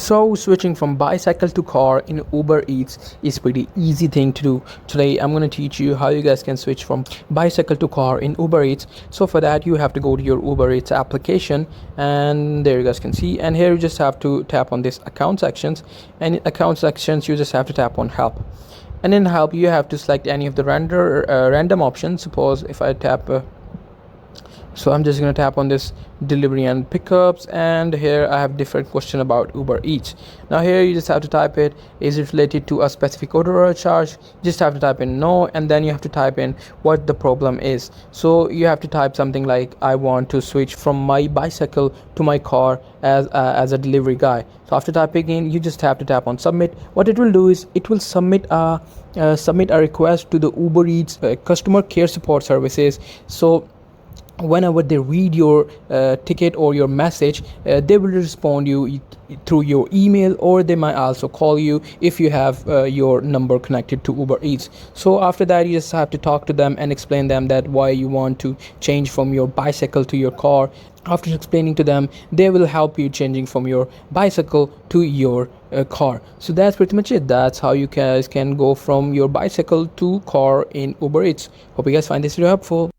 So switching from bicycle to car in Uber Eats is pretty easy thing to do. Today I'm going to teach you how you guys can switch from bicycle to car in Uber Eats. So for that you have to go to your Uber Eats application, and there you guys can see, and here you just have to tap on this account sections, and in account sections you just have to tap on help. And in help you have to select any of the random options. Suppose if I tap so I'm just going to tap on this delivery and pickups, and here I have different question about Uber Eats. Now here you just have to type it, is it related to a specific order or charge? You just have to type in no, and then you have to type in what the problem is. So you have to type something like, I want to switch from my bicycle to my car as a delivery guy. So after typing in, you just have to tap on submit. What it will do is it will submit a request to the Uber Eats customer care support services. So whenever they read your ticket or your message, they will respond you through your email, or they might also call you if you have your number connected to Uber Eats. So after that you just have to talk to them and explain them that why you want to change from your bicycle to your car. After explaining to them, they will help you changing from your bicycle to your car. So that's pretty much it. That's how you guys can go from your bicycle to car in Uber Eats. Hope you guys find this video helpful.